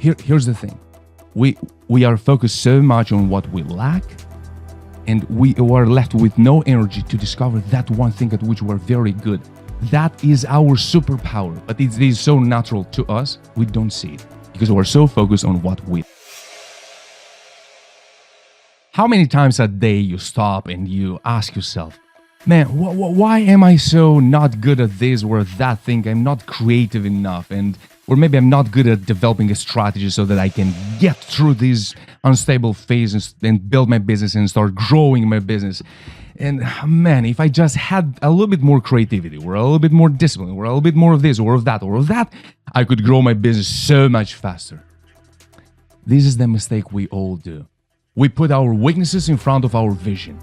here's the thing. We are focused so much on what we lack, and we are left with no energy to discover that one thing at which we're very good. That is our superpower, but it is so natural to us, we don't see it because we're so focused on what we. How many times a day you stop and you ask yourself, man, why am I so not good at this or that thing? I'm not creative enough, or maybe I'm not good at developing a strategy so that I can get through these unstable phases and build my business and start growing my business. And man, if I just had a little bit more creativity or a little bit more discipline or a little bit more of this or of that, I could grow my business so much faster. This is the mistake we all do. We put our weaknesses in front of our vision.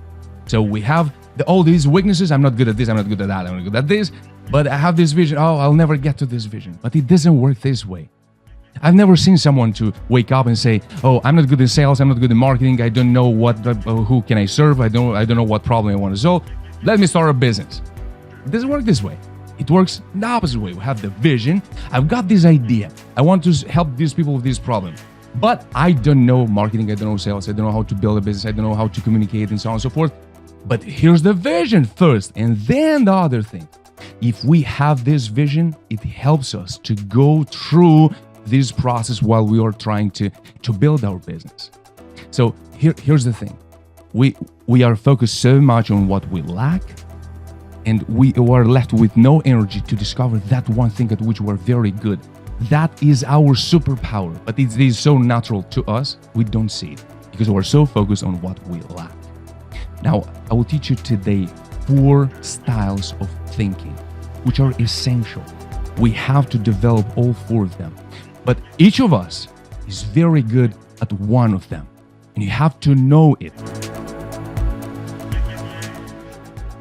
So we have all these weaknesses. I'm not good at this, I'm not good at that, I'm not good at this, but I have this vision. Oh, I'll never get to this vision. But it doesn't work this way. I've never seen someone to wake up and say, oh, I'm not good in sales, I'm not good in marketing, I don't know who can I serve, I don't know what problem I want to solve. Let me start a business. It doesn't work this way. It works the opposite way. We have the vision. I've got this idea. I want to help these people with this problem. But I don't know marketing, I don't know sales, I don't know how to build a business, I don't know how to communicate and so on and so forth. But here's the vision first, and then the other thing. If we have this vision, it helps us to go through this process while we are trying to build our business. So here's the thing. We are focused so much on what we lack, and we are left with no energy to discover that one thing at which we're very good. That is our superpower, but it is so natural to us, we don't see it because we're so focused on what we lack. Now, I will teach you today 4 styles of thinking, which are essential. We have to develop all 4 of them, but each of us is very good at one of them, and you have to know it.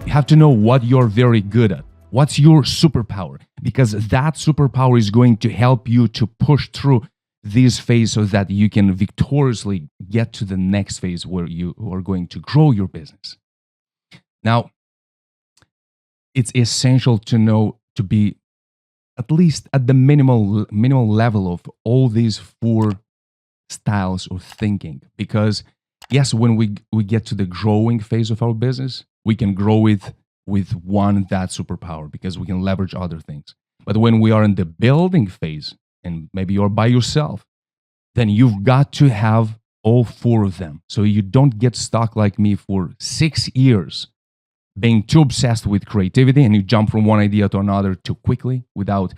You have to know what you're very good at. What's your superpower? Because that superpower is going to help you to push through this phase so that you can victoriously get to the next phase where you are going to grow your business. Now, it's essential to know, to be at least at the minimal level of all these 4 styles of thinking. Because yes, when we get to the growing phase of our business, we can grow with that superpower because we can leverage other things. But when we are in the building phase, and maybe you're by yourself, then you've got to have all 4 of them. So you don't get stuck like me for 6 years being too obsessed with creativity and you jump from one idea to another too quickly without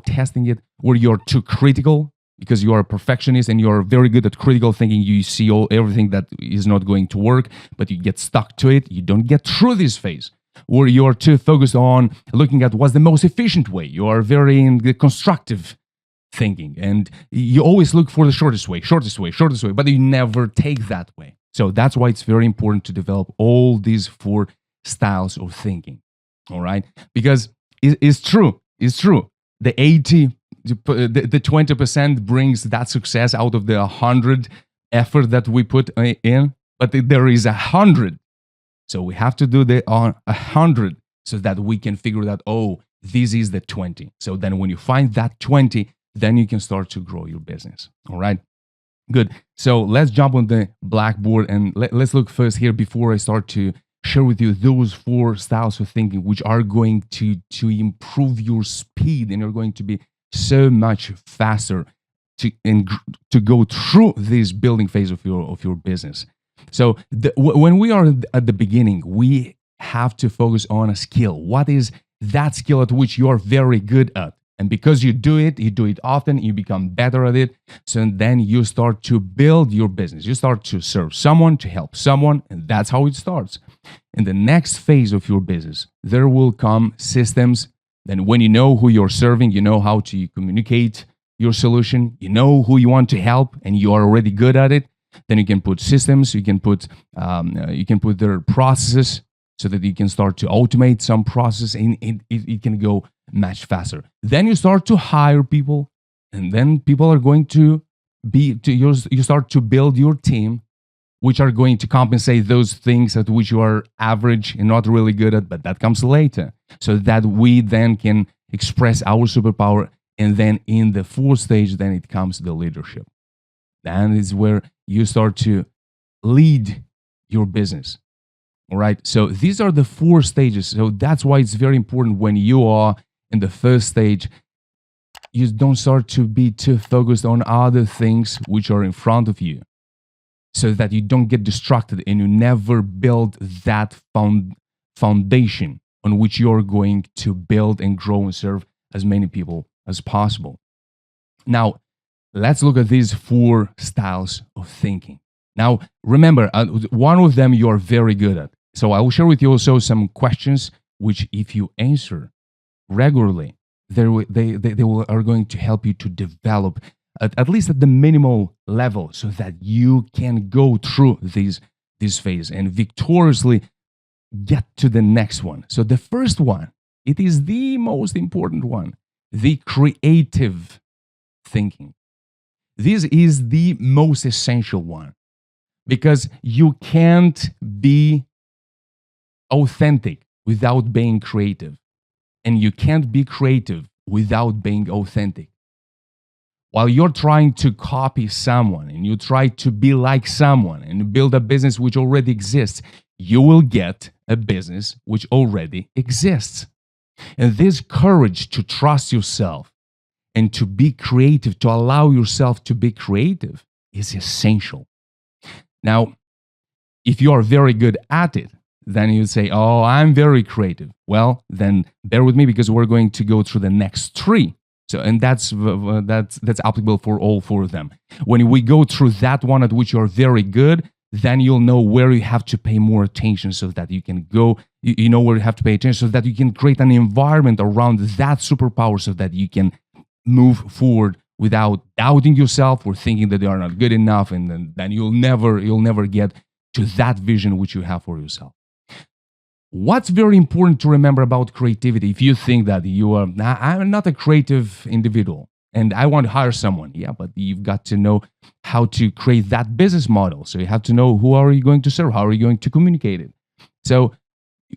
testing it, or you're too critical because you are a perfectionist and you're very good at critical thinking. You see everything that is not going to work, but you get stuck to it. You don't get through this phase. Or you're too focused on looking at what's the most efficient way. You are very in the constructive thinking, and you always look for the shortest way, but you never take that way. So that's why it's very important to develop all these 4 styles of thinking. All right? Because it's true. The 20% brings that success out of the 100 effort that we put in, but there is 100. So we have to do the 100 so that we can figure that, oh, this is the 20. So then when you find that 20, then you can start to grow your business. All right? Good. So let's jump on the blackboard and let's look first here before I start to share with you those 4 styles of thinking, which are going to improve your speed, and you're going to be so much faster to go through this building phase of your business. So when we are at the beginning, we have to focus on a skill. What is that skill at which you are very good at? And because you do it often, you become better at it. So then you start to build your business. You start to serve someone, to help someone, and that's how it starts. In the next phase of your business, there will come systems. Then when you know who you're serving, you know how to communicate your solution, you know who you want to help, and you are already good at it. Then you can put systems, you can put their processes so that you can start to automate some process, and it can go much faster. Then you start to hire people, and then people are going to you start to build your team, which are going to compensate those things at which you are average and not really good at, but that comes later. So that we then can express our superpower And then in the fourth stage, then it comes to the leadership. Then is where you start to lead your business. All right. So these are the four stages. So that's why it's very important when you are in the first stage, you don't start to be too focused on other things which are in front of you, so that you don't get distracted and you never build that foundation on which you're going to build and grow and serve as many people as possible. Now, let's look at these four styles of thinking. Now, remember, one of them you're very good at. So I will share with you also some questions which, if you answer regularly, are going to help you to develop at least at the minimal level, so that you can go through this phase and victoriously get to the next one. So the first one, it is the most important one, the creative thinking. This is the most essential one, because you can't be authentic without being creative, and you can't be creative without being authentic. While you're trying to copy someone and you try to be like someone and build a business which already exists, you will get a business which already exists. And this courage to trust yourself and to be creative, to allow yourself to be creative, is essential. Now, if you are very good at it, then you say, oh, I'm very creative. Well, then bear with me, because we're going to go through the next three. So, and that's applicable for all four of them. When we go through that one at which you're very good, then you'll know where you have to pay more attention, so that you can go, you know where you have to pay attention, so that you can create an environment around that superpower, so that you can move forward without doubting yourself or thinking that you are not good enough, and then you'll never get to that vision which you have for yourself. What's very important to remember about creativity, if you think that I'm not a creative individual and I want to hire someone, yeah, but you've got to know how to create that business model. So you have to know, who are you going to serve? How are you going to communicate it? So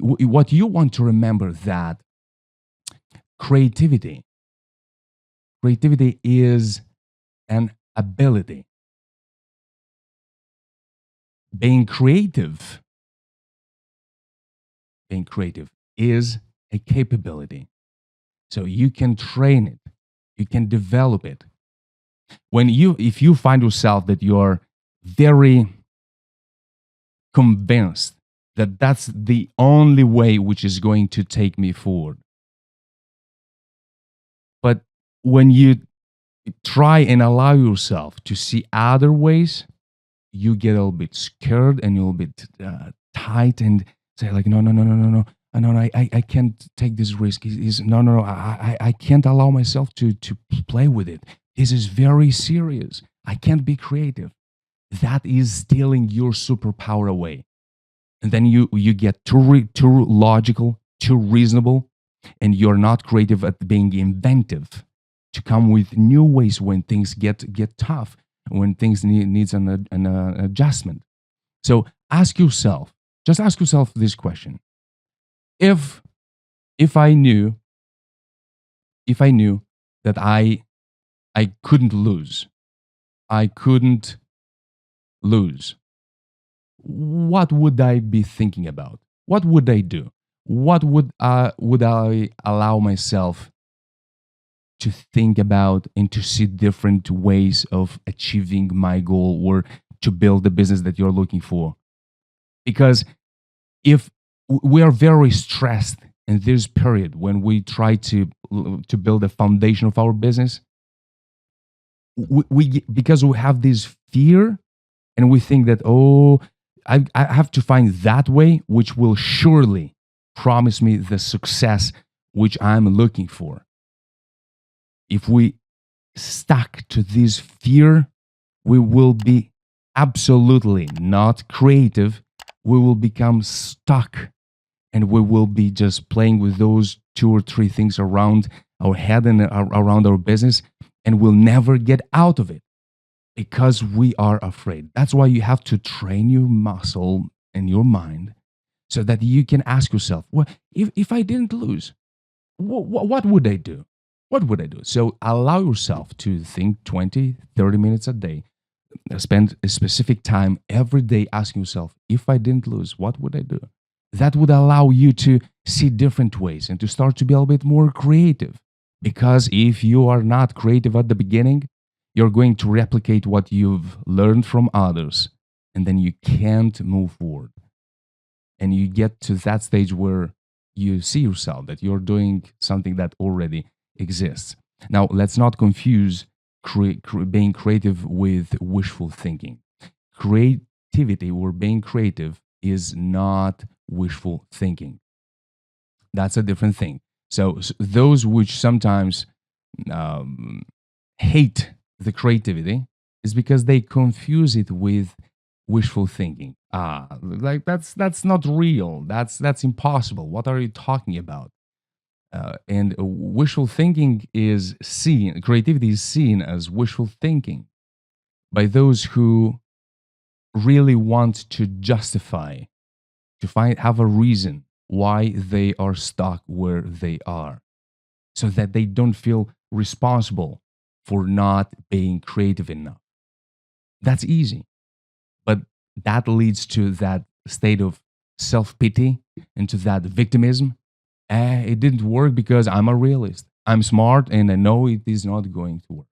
what you want to remember, that creativity is an ability. Being creative is a capability. So you can train it, you can develop it. If you find yourself that you're very convinced that that's the only way which is going to take me forward, but when you try and allow yourself to see other ways, you get a little bit scared and you're a bit tight, and say like, no, I can't take this risk. No, I can't allow myself to play with it. This is very serious. I can't be creative. That is stealing your superpower away. And then you get too logical, too reasonable, and you're not creative at being inventive, to come with new ways when things get tough, when things needs an adjustment. So just ask yourself this question: If I knew that I couldn't lose, what would I be thinking about? What would I do? What would I allow myself to think about and to see different ways of achieving my goal, or to build the business that you're looking for? Because if we are very stressed in this period when we try to build a foundation of our business, because we have this fear, and we think that, oh, I have to find that way which will surely promise me the success which I'm looking for. If we stuck to this fear, we will be absolutely not creative. We will become stuck, and we will be just playing with those two or three things around our head and around our business, and we'll never get out of it because we are afraid. That's why you have to train your muscle and your mind, so that you can ask yourself, well, if I didn't lose, what would I do? What would I do? So allow yourself to think 20, 30 minutes a day. Spend a specific time every day asking yourself, if I didn't lose, what would I do? That would allow you to see different ways and to start to be a little bit more creative. Because if you are not creative at the beginning, you're going to replicate what you've learned from others, and then you can't move forward. And you get to that stage where you see yourself that you're doing something that already exists. Now, let's not confuse being creative with wishful thinking. Creativity or being creative is not wishful thinking. That's a different thing. So, those which sometimes um, hate the creativity is because they confuse it with wishful thinking. Like that's not real. That's impossible. What are you talking about? And wishful thinking is seen. Creativity is seen as wishful thinking by those who really want to justify, to have a reason why they are stuck where they are, so that they don't feel responsible for not being creative enough. That's easy. But that leads to that state of self pity and to that victimism. It didn't work because I'm a realist. I'm smart and I know it is not going to work.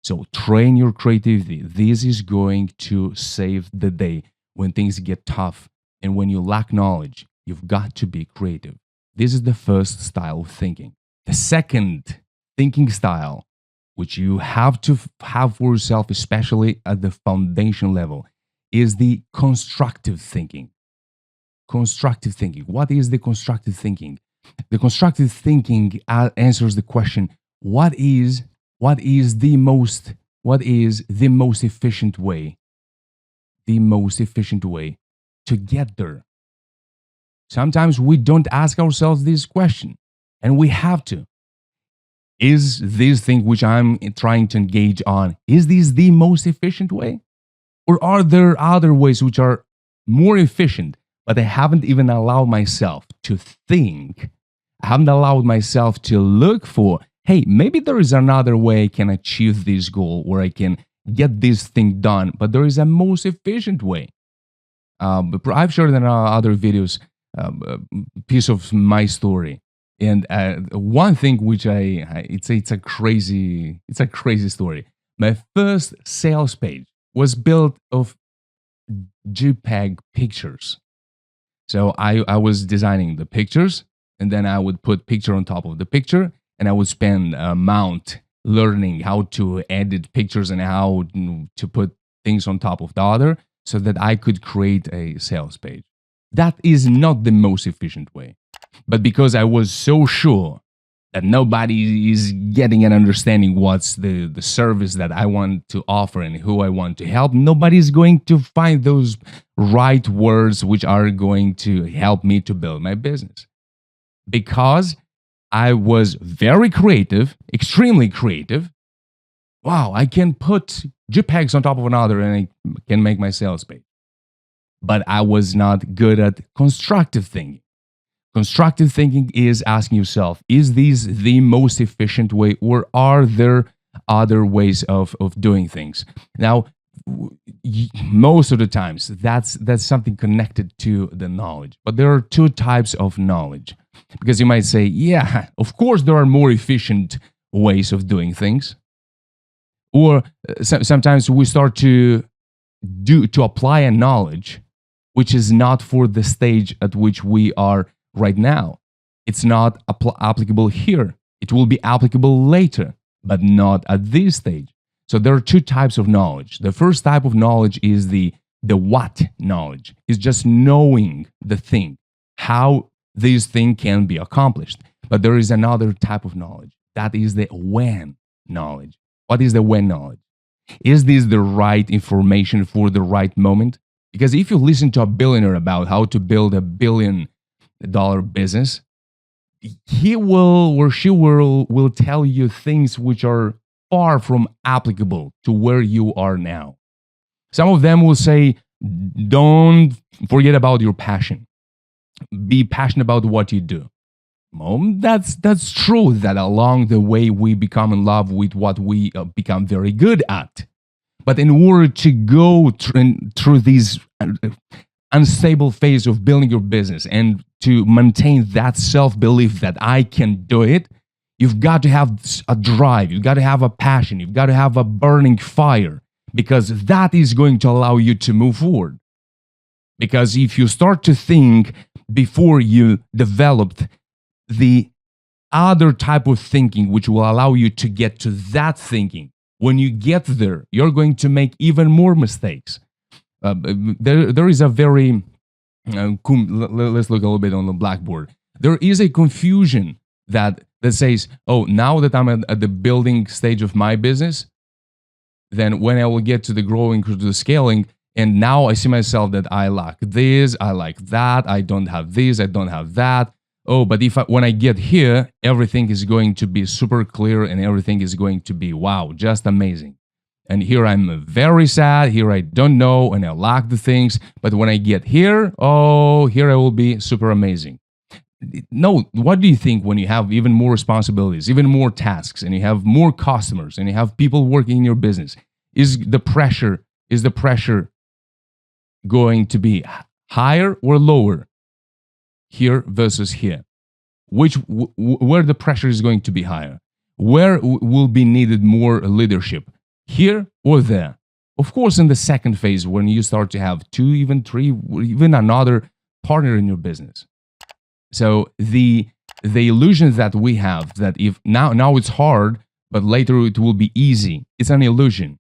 So train your creativity. This is going to save the day when things get tough and when you lack knowledge. You've got to be creative. This is the first style of thinking. The second thinking style, which you have to have for yourself, especially at the foundation level, is the constructive thinking. Constructive thinking. What is the constructive thinking? The constructive thinking answers the question: what is the most efficient way? The most efficient way to get there. Sometimes we don't ask ourselves this question, and we have to. Is this thing which I'm trying to engage on, is this the most efficient way? Or are there other ways which are more efficient, but I haven't even allowed myself to think? I haven't allowed myself to look for, hey, maybe there is another way I can achieve this goal or I can get this thing done, but there is a most efficient way. I've shared in other videos a piece of my story. And one thing which it's a crazy story. My first sales page was built of JPEG pictures. So I was designing the pictures, and then I would put picture on top of the picture, and I would spend a month learning how to edit pictures and how to put things on top of the other so that I could create a sales page. That is not the most efficient way. But because I was so sure that nobody is getting and understanding what's the service that I want to offer and who I want to help, nobody's going to find those right words which are going to help me to build my business. Because I was very creative, extremely creative. Wow, I can put JPEGs on top of another and I can make my sales page. But I was not good at constructive thinking. Constructive thinking is asking yourself, is this the most efficient way, or are there other ways of doing things? Now, most of the times, that's something connected to the knowledge. But there are two types of knowledge. Because you might say, yeah, of course there are more efficient ways of doing things. Or sometimes we start to apply a knowledge which is not for the stage at which we are right now. It's not applicable here. It will be applicable later, but not at this stage. So there are two types of knowledge. The first type of knowledge is the what knowledge. It's just knowing the thing, how this thing can be accomplished. But there is another type of knowledge. That is the when knowledge. What is the when knowledge? Is this the right information for the right moment? Because if you listen to a billionaire about how to build $1 billion business, he will or she will tell you things which are far from applicable to where you are now. Some of them will say, don't forget about your passion. Be passionate about what you do. That's true that along the way we become in love with what we become very good at. But in order to go through these unstable phase of building your business and to maintain that self-belief that I can do it, you've got to have a drive, you've got to have a passion, you've got to have a burning fire, because that is going to allow you to move forward. Because if you start to think before you developed the other type of thinking which will allow you to get to that thinking, when you get there, you're going to make even more mistakes. There is a very, let's look a little bit on the blackboard. There is a confusion that says, oh, now that I'm at the building stage of my business, then when I will get to the growing, to the scaling, and now I see myself that I lack this, I like that, I don't have this, I don't have that. Oh, but when I get here, everything is going to be super clear and everything is going to be, wow, just amazing. And here I'm very sad, here I don't know, and I lack the things. But when I get here, oh, here I will be super amazing. No, what do you think when you have even more responsibilities, even more tasks, and you have more customers, and you have people working in your business? Is the pressure going to be higher or lower? Here versus here, where the pressure is going to be higher, where will be needed more leadership, here or there? Of course, in the second phase, when you start to have 2, even 3, even another partner in your business. So the illusion that we have that if now it's hard, but later it will be easy, it's an illusion,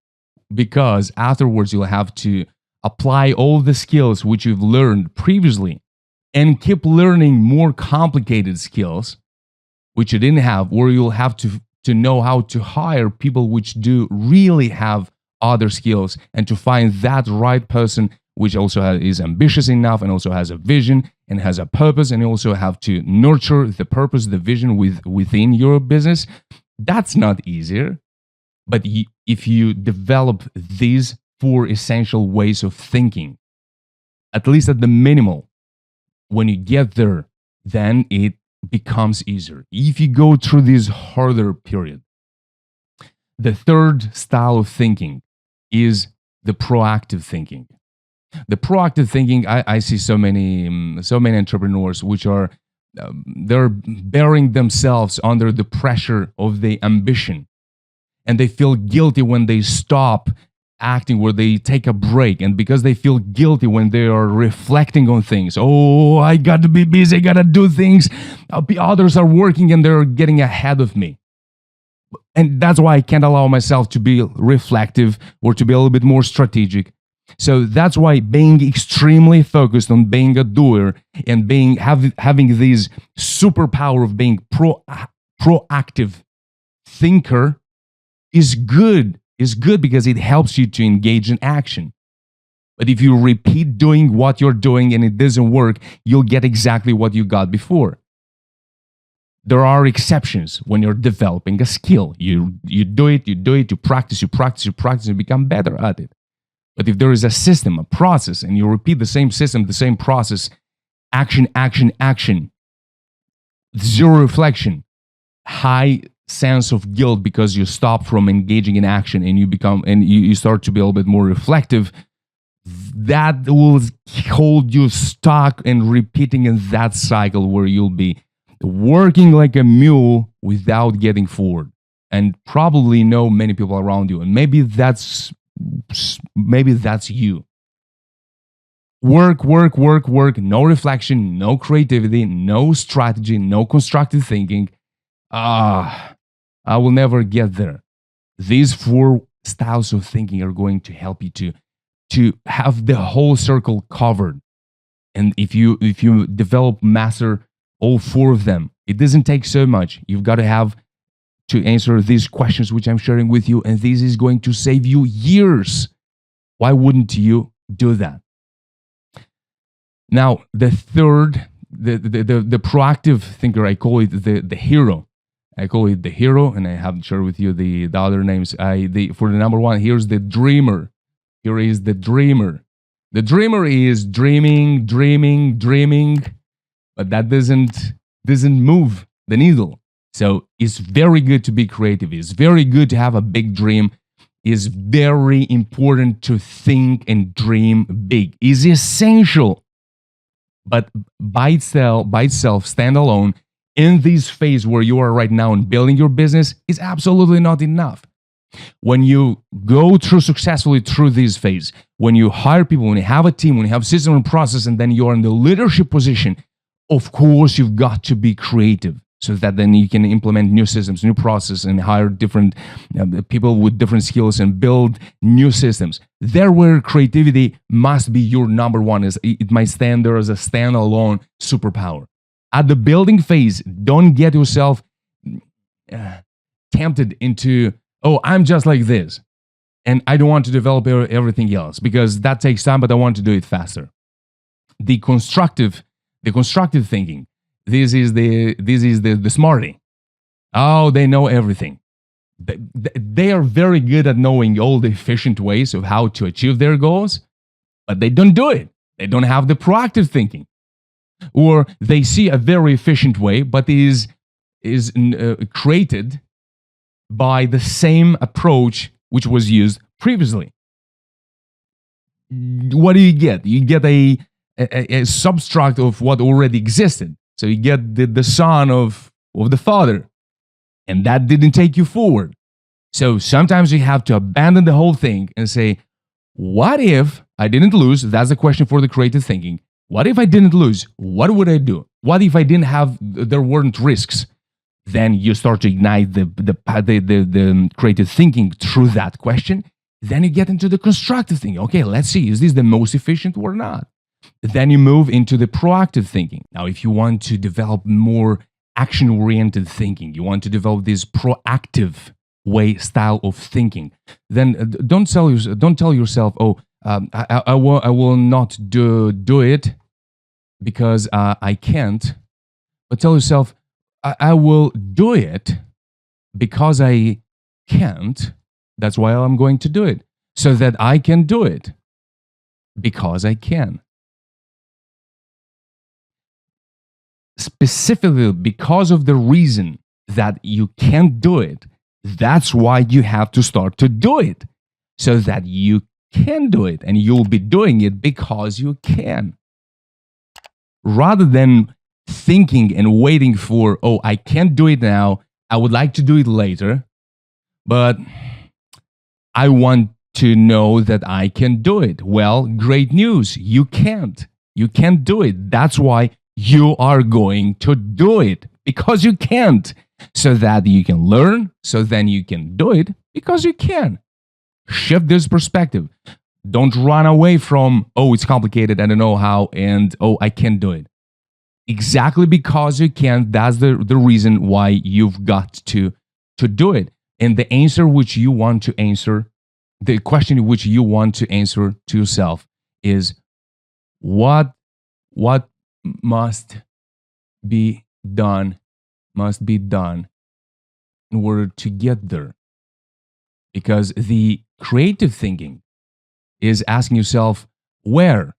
because afterwards you'll have to apply all the skills which you've learned previously and keep learning more complicated skills which you didn't have, or you'll have to know how to hire people which do really have other skills, and to find that right person which also is ambitious enough and also has a vision and has a purpose, and you also have to nurture the purpose, the vision within your business. That's not easier. But if you develop these 4 essential ways of thinking, at least at the minimal, when you get there, then it becomes easier. If you go through this harder period, the third style of thinking is the proactive thinking. The proactive thinking, I see so many entrepreneurs which are they're bearing themselves under the pressure of the ambition, and they feel guilty when they stop acting, where they take a break, and because they feel guilty when they are reflecting on things. Oh, I got to be busy, I got to do things. Others are working and they're getting ahead of me. And that's why I can't allow myself to be reflective or to be a little bit more strategic. So that's why being extremely focused on being a doer and having this superpower of being proactive thinker is good. Is good because it helps you to engage in action. But if you repeat doing what you're doing and it doesn't work, you'll get exactly what you got before. There are exceptions when you're developing a skill. You do it, you practice, and become better at it. But if there is a system, a process, and you repeat the same system, the same process, action, zero reflection, high sense of guilt because you stop from engaging in action and you start to be a little bit more reflective, that will hold you stuck and repeating in that cycle where you'll be working like a mule without getting forward, and probably know many people around you, and maybe that's you. Work, no reflection, no creativity, no strategy, no constructive thinking. I will never get there. These 4 styles of thinking are going to help you to have the whole circle covered. And if you master all 4 of them, it doesn't take so much. You've got to have to answer these questions which I'm sharing with you, and this is going to save you years. Why wouldn't you do that? Now, the third, the proactive thinker, I call it the hero. I call it the hero, and I have to share with you the other names. For the number 1, here's the dreamer. Here is the dreamer. The dreamer is dreaming, but that doesn't doesn't move the needle. So it's very good to be creative. It's very good to have a big dream. It's very important to think and dream big. It's essential. But by itself, standalone, in this phase where you are right now in building your business, is absolutely not enough. When you go successfully through this phase, when you hire people, when you have a team, when you have system and process, and then you're in the leadership position, of course, you've got to be creative so that then you can implement new systems, new processes, and hire different people with different skills and build new systems. There where creativity must be your number one. It might stand there as a standalone superpower. At the building phase, don't get yourself tempted into, oh, I'm just like this, and I don't want to develop everything else because that takes time, but I want to do it faster. The constructive thinking. This is the smarty. Oh, they know everything. They are very good at knowing all the efficient ways of how to achieve their goals, but they don't do it. They don't have the proactive thinking. Or they see a very efficient way, but is created by the same approach which was used previously. What do you get? You get a subtract of what already existed. So you get the son of the father, and that didn't take you forward. So sometimes you have to abandon the whole thing and say, what if I didn't lose? That's the question for the creative thinking. What if I didn't lose? What would I do? What if I didn't have, there weren't risks? Then you start to ignite the creative thinking through that question. Then you get into the constructive thinking. Okay, let's see, is this the most efficient or not? Then you move into the proactive thinking. Now, if you want to develop more action-oriented thinking, you want to develop this proactive style of thinking, then don't tell yourself, oh, I will not do it because I can't. But tell yourself, I will do it because I can't. That's why I'm going to do it, so that I can do it because I can. Specifically because of the reason that you can't do it, that's why you have to start to do it, so that you can do it, and you'll be doing it because you can. Rather than thinking and waiting for, oh, I can't do it now, I would like to do it later, but I want to know that I can do it. Well, great news, you can't. You can't do it. That's why you are going to do it, because you can't, so that you can learn, so then you can do it because you can. Shift this perspective. Don't run away from, oh, it's complicated, I don't know how, and oh, I can't do it. Exactly because you can, that's the reason why you've got to do it. And the answer which you want to answer, the question which you want to answer to yourself is, what must be done in order to get there? Because the creative thinking is asking yourself, where?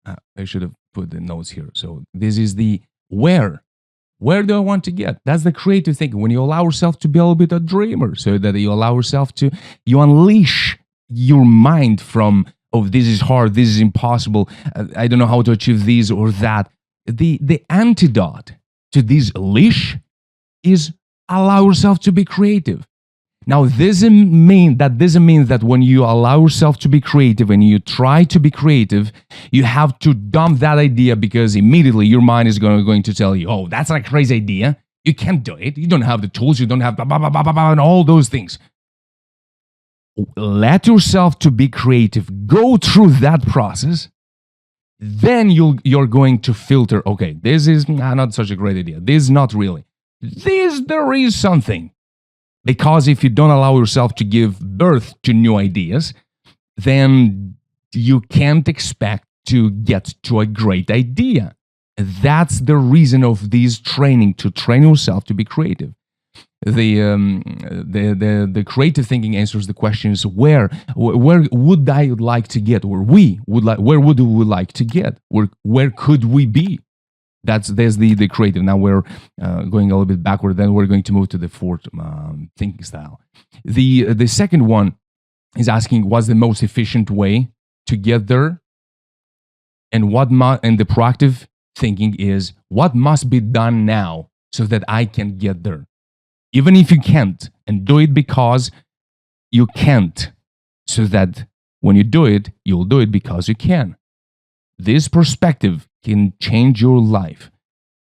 I should have put the notes here. So this is the where. Where do I want to get? That's the creative thinking. When you allow yourself to be a little bit a dreamer, so that you allow yourself to, you unleash your mind from, oh, this is hard, this is impossible, I don't know how to achieve this or that. The antidote to this leash is allow yourself to be creative. Now, this doesn't mean that when you allow yourself to be creative and you try to be creative, you have to dump that idea, because immediately your mind is going to tell you, oh, that's a crazy idea. You can't do it. You don't have the tools. You don't have blah, blah, blah, blah, blah, blah, and all those things. Let yourself to be creative. Go through that process. Then you're going to filter, okay, this is not such a great idea. This is not really. There is something. Because if you don't allow yourself to give birth to new ideas, then you can't expect to get to a great idea. That's the reason of this training, to train yourself to be creative. The creative thinking answers the questions, where would I like to get, or where would we like to get, where could we be? There's the creative. Now we're going a little bit backward. Then we're going to move to the fourth thinking style. The second one is asking what's the most efficient way to get there, and and the proactive thinking is what must be done now so that I can get there, even if you can't, and do it because you can't, so that when you do it, you'll do it because you can. This perspective can change your life,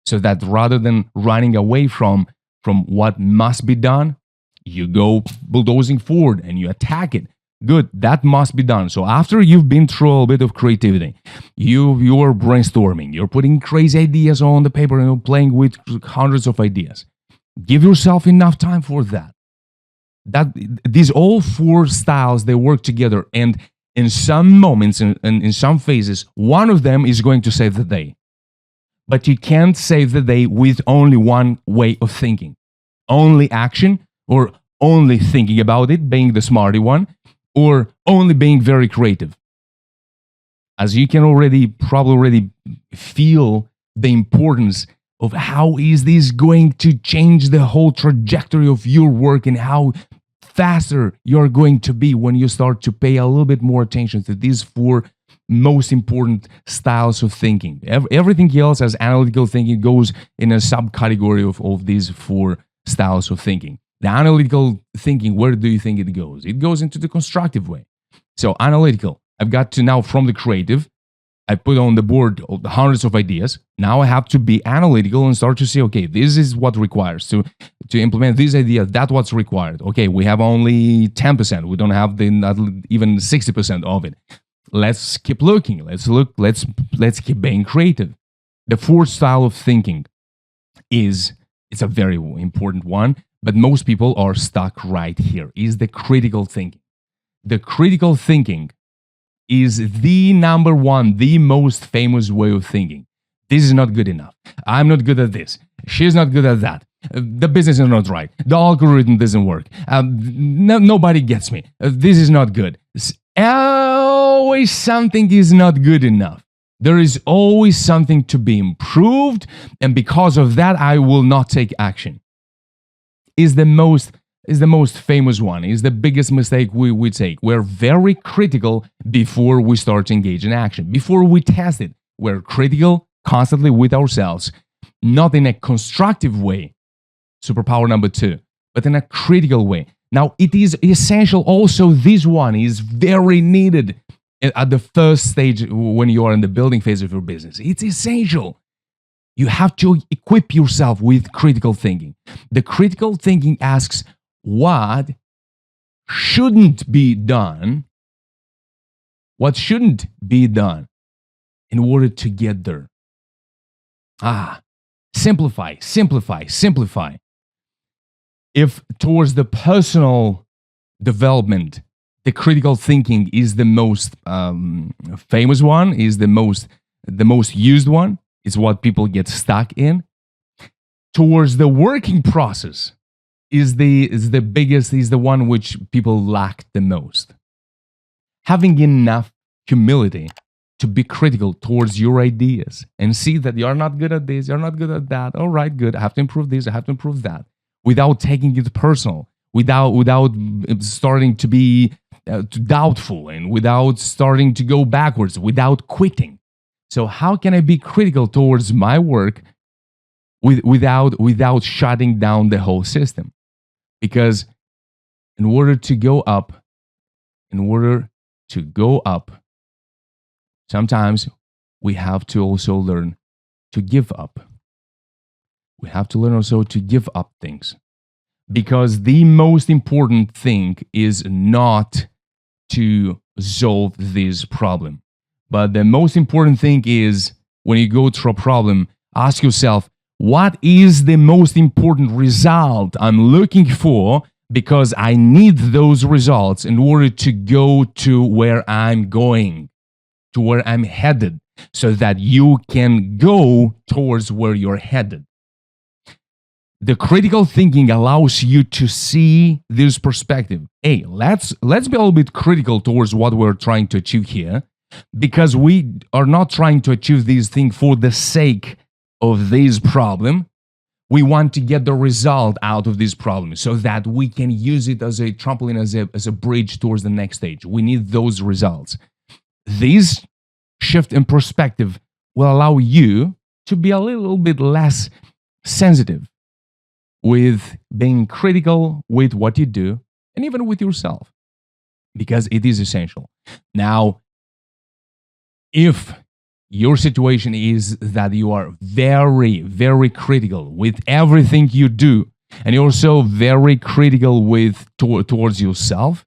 so that rather than running away from what must be done, you go bulldozing forward and you attack it. Good, that must be done. So after you've been through a bit of creativity, you are brainstorming, you're putting crazy ideas on the paper and you're playing with hundreds of ideas. Give yourself enough time for that. These all four styles, they work together, and in some moments and in some phases, one of them is going to save the day. But you can't save the day with only one way of thinking. Only action, or only thinking about it, being the smarty one, or only being very creative. As you can probably already feel the importance of how is this going to change the whole trajectory of your work, and how faster you're going to be when you start to pay a little bit more attention to these four most important styles of thinking. Everything else as analytical thinking goes in a subcategory of these four styles of thinking. The analytical thinking, where do you think it goes? It goes into the constructive way. So analytical, I've got to now from the creative, I put on the board the hundreds of ideas. Now I have to be analytical and start to say, okay, this is what requires to implement this idea. That's what's required. Okay, we have only 10%. We don't have not even 60% of it. Let's keep looking. Let's keep being creative. The fourth style of thinking it's a very important one, but most people are stuck right here. Is the critical thinking. The critical thinking is the number one, the most famous way of thinking. This is not good enough. I'm not good at this. She's not good at that. The business is not right. The algorithm doesn't work. Nobody gets me. This is not good. Always something is not good enough. There is always something to be improved, and because of that, I will not take action. Is the most famous one, is the biggest mistake we take. We're very critical before we start to engage in action, before we test it. We're critical constantly with ourselves, not in a constructive way, superpower number 2, but in a critical way. Now, it is essential also, this one is very needed at the first stage when you are in the building phase of your business. It's essential. You have to equip yourself with critical thinking. The critical thinking asks, what shouldn't be done? What shouldn't be done in order to get there? Simplify. If towards the personal development, the critical thinking is the most famous one, is the most used one, is what people get stuck in. Towards the working process is the biggest, is the one which people lack the most. Having enough humility to be critical towards your ideas and see that you're not good at this, you're not good at that. All right, good. I have to improve this, I have to improve that. Without taking it personal, without starting to be doubtful, and without starting to go backwards, without quitting. So how can I be critical towards my work without shutting down the whole system? Because in order to go up, sometimes we have to also learn to give up. We have to learn also to give up things. Because the most important thing is not to solve this problem. But the most important thing is, when you go through a problem, ask yourself, what is the most important result I'm looking for? Because I need those results in order to go to where I'm going, to where I'm headed, so that you can go towards where you're headed. The critical thinking allows you to see this perspective. Hey, let's be a little bit critical towards what we're trying to achieve here, because we are not trying to achieve these things for the sake of this problem. We want to get the result out of this problem so that we can use it as a trampoline, as a bridge towards the next stage. We need those results. This shift in perspective will allow you to be a little bit less sensitive with being critical with what you do and even with yourself, because it is essential. Now, if your situation is that you are very, very critical with everything you do, and you're also very critical towards yourself,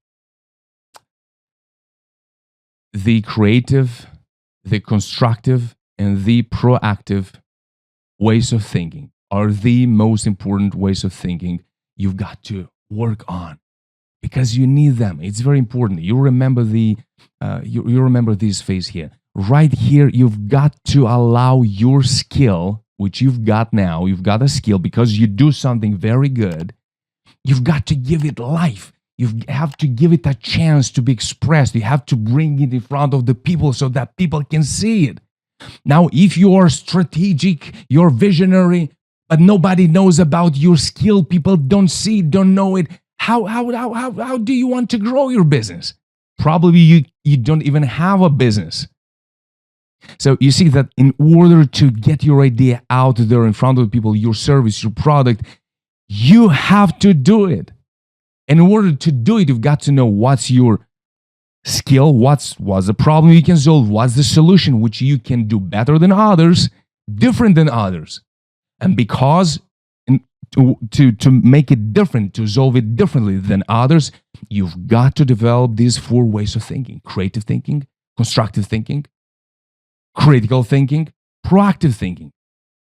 the creative, the constructive, and the proactive ways of thinking are the most important ways of thinking you've got to work on, because you need them. It's very important. You remember you remember this phase here. Right here, you've got to allow your skill, which you've got now. You've got a skill because you do something very good. You've got to give it life. You have to give it a chance to be expressed. You have to bring it in front of the people so that people can see it. Now, if you are strategic, you're visionary, but nobody knows about your skill, people don't see it, don't know it, how do you want to grow your business? Probably you don't even have a business. So you see that in order to get your idea out there in front of people, your service, your product, you have to do it. And in order to do it, you've got to know what's your skill, what's the problem you can solve, what's the solution which you can do better than others, different than others. And because to make it different, to solve it differently than others, you've got to develop these 4 ways of thinking: creative thinking, constructive thinking, critical thinking, proactive thinking.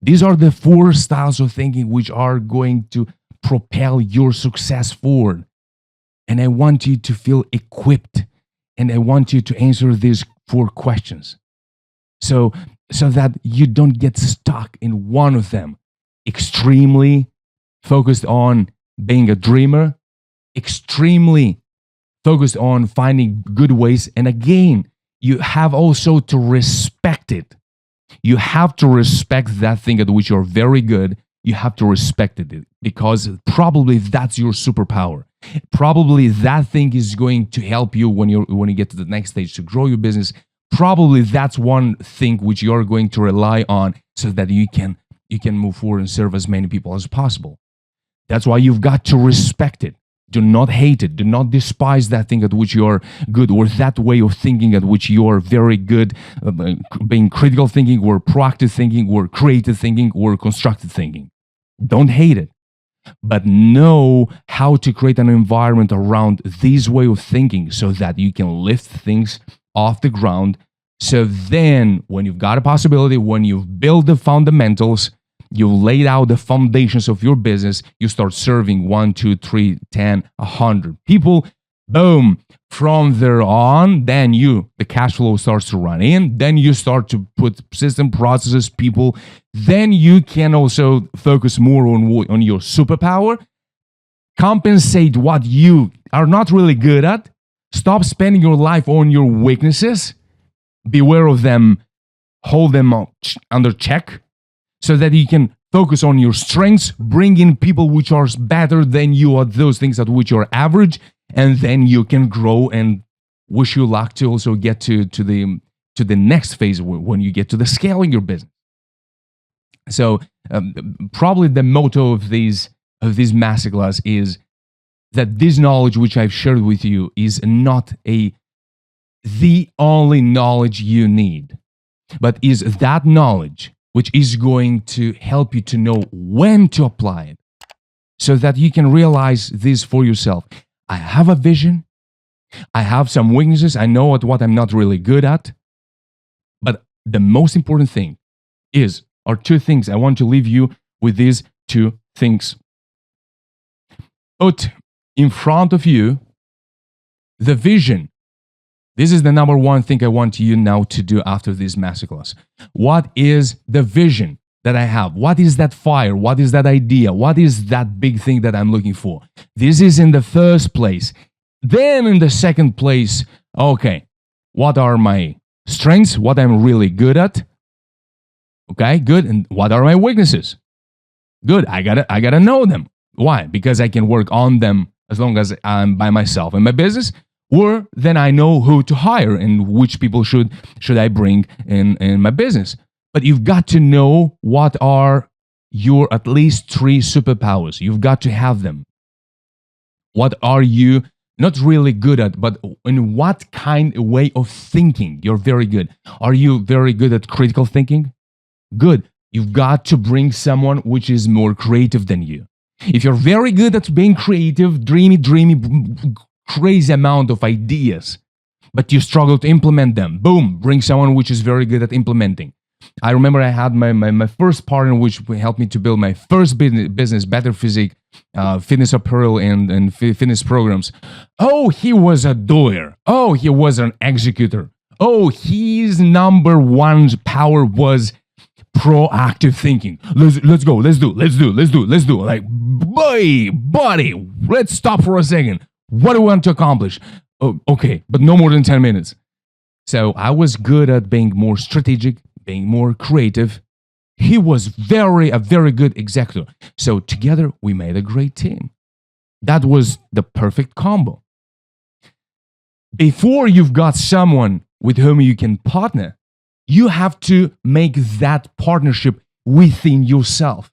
These are the 4 styles of thinking which are going to propel your success forward. And I want you to feel equipped, and I want you to answer these 4 questions so that you don't get stuck in one of them. Extremely focused on being a dreamer, extremely focused on finding good ways. And again, you have also to respect it. You have to respect that thing at which you're very good. You have to respect it, because probably that's your superpower. Probably that thing is going to help you when you get to the next stage to grow your business. Probably that's one thing which you're going to rely on so that you can move forward and serve as many people as possible. That's why you've got to respect it. Do not hate it. Do not despise that thing at which you're good, or that way of thinking at which you're very good, being critical thinking, or proactive thinking, or creative thinking, or constructive thinking. Don't hate it, but know how to create an environment around this way of thinking so that you can lift things off the ground. So then when you've got a possibility, when you've built the fundamentals, you laid out the foundations of your business, you start serving 1, 2, 3, 10, 100 people. Boom. From there on, then the cash flow starts to run in. Then you start to put system, processes, people. Then you can also focus more on your superpower. Compensate what you are not really good at. Stop spending your life on your weaknesses. Beware of them. Hold them under check, so that you can focus on your strengths, bring in people which are better than you at those things at which you're average, and then you can grow. And wish you luck to also get to the next phase when you get to the scaling your business. So probably the motto of this masterclass is that this knowledge which I've shared with you is not the only knowledge you need, but is that knowledge which is going to help you to know when to apply it, so that you can realize this for yourself. I have a vision. I have some weaknesses. I know what I'm not really good at. But the most important thing are 2 things. I want to leave you with these 2 things. Put in front of you the vision. This is the number 1 thing I want you now to do after this masterclass. What is the vision that I have? What is that fire? What is that idea? What is that big thing that I'm looking for? This is in the first place. Then in the second place, okay, what are my strengths? What I'm really good at? Okay, good. And what are my weaknesses? Good. I gotta know them. Why? Because I can work on them as long as I'm by myself in my business, or then I know who to hire and which people should I bring in my business. But you've got to know what are your at least 3 superpowers. You've got to have them. What are you not really good at, but in what kind of way of thinking you're very good? Are you very good at critical thinking? Good. You've got to bring someone which is more creative than you. If you're very good at being creative, dreamy, crazy amount of ideas, but you struggle to implement them, boom, bring someone which is very good at implementing. I remember I had my first partner which helped me to build my first business, Better Physique, fitness apparel and fitness programs. Oh, he was a doer. Oh, he was an executor. Oh, his number one power was proactive thinking. Let's go. Let's do. Like, boy, buddy, let's stop for a second. What do we want to accomplish? Oh, okay, but no more than 10 minutes. So I was good at being more strategic, being more creative. He was a very good executor. So together we made a great team. That was the perfect combo. Before you've got someone with whom you can partner, you have to make that partnership within yourself.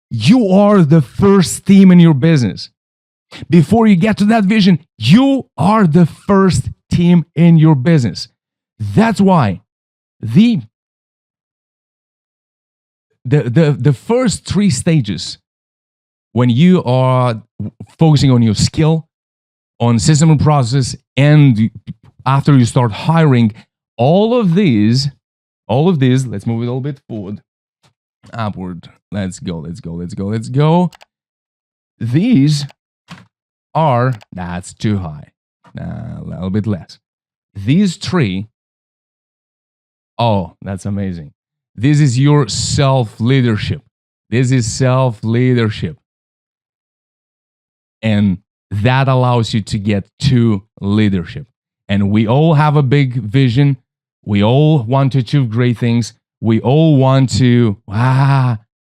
You are the first team in your business. Before you get to that vision, you are the first team in your business. That's why the first 3 stages, when you are focusing on your skill, on system and process, and after you start hiring, all of these, let's move it a little bit forward, upward. Let's go. These are, that's too high. A little bit less. These 3, oh, that's amazing. This is your self-leadership. And that allows you to get to leadership. And we all have a big vision. We all want to achieve great things. We all want to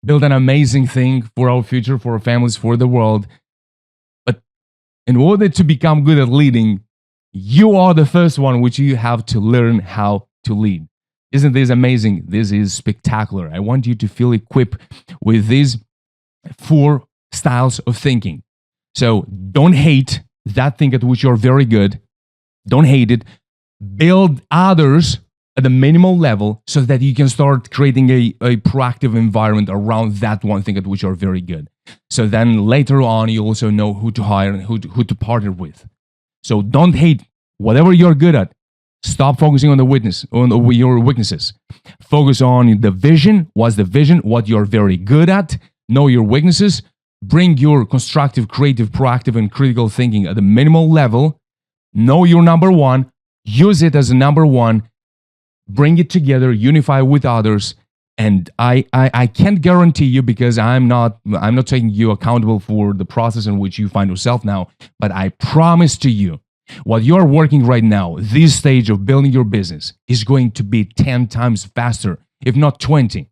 build an amazing thing for our future, for our families, for the world. But in order to become good at leading, you are the first one which you have to learn how to lead. Isn't this amazing? This is spectacular. I want you to feel equipped with these 4 styles of thinking. So don't hate that thing at which you're very good. Don't hate it. Build others at a minimal level so that you can start creating a proactive environment around that one thing at which you're very good. So then later on, you also know who to hire and who to partner with. So don't hate whatever you're good at. Stop focusing on your weaknesses. Focus on the vision. What's the vision? What you're very good at. Know your weaknesses. Bring your constructive, creative, proactive, and critical thinking at a minimal level. Know your number one. Use it as a number one. Bring it together. Unify with others. And I can't guarantee you, because I'm not taking you accountable for the process in which you find yourself now. But I promise to you, what you're working right now, this stage of building your business, is going to be 10 times faster, if not 20.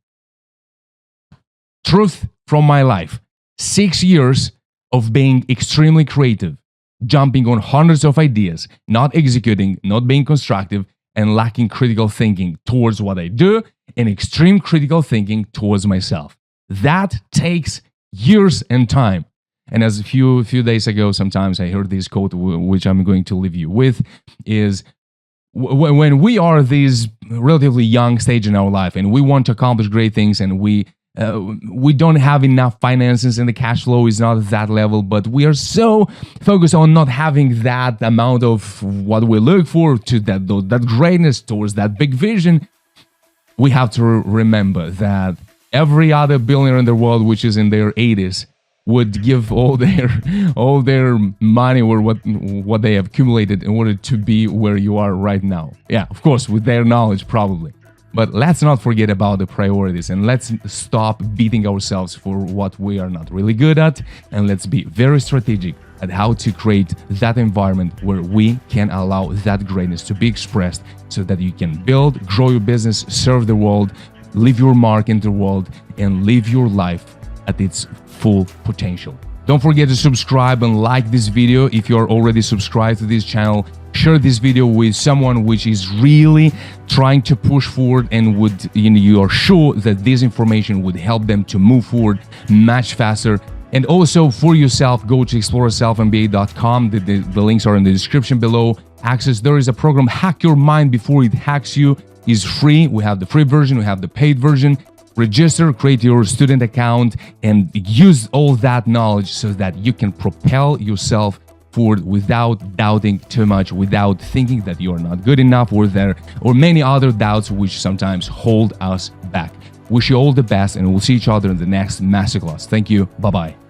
Truth from my life. 6 years of being extremely creative, jumping on hundreds of ideas, not executing, not being constructive, and lacking critical thinking towards what I do, and extreme critical thinking towards myself. That takes years and time. And as a few days ago, sometimes I heard this quote, which I'm going to leave you with, is when we are this relatively young stage in our life and we want to accomplish great things, and we don't have enough finances and the cash flow is not at that level, but we are so focused on not having that amount of what we look for, to that greatness, towards that big vision, we have to remember that every other billionaire in the world, which is in their 80s, would give all their money or what they have accumulated in order to be where you are right now. Yeah, of course, with their knowledge probably. But let's not forget about the priorities, and let's stop beating ourselves for what we are not really good at, and let's be very strategic at how to create that environment where we can allow that greatness to be expressed, so that you can build, grow your business, serve the world leave your mark in the world, and live your life at its full potential. Don't forget to subscribe and like this video if you're already subscribed to this channel. Share this video with someone which is really trying to push forward and you are sure that this information would help them to move forward much faster. And also for yourself, go to exploraselfmba.com. The links are in the description below. There is a program, Hack Your Mind Before It Hacks You. It's free. We have the free version, we have the paid version. Register, create your student account, and use all that knowledge so that you can propel yourself forward without doubting too much, without thinking that you're not good enough, or many other doubts which sometimes hold us back. Wish you all the best, and we'll see each other in the next masterclass. Thank you. Bye-bye.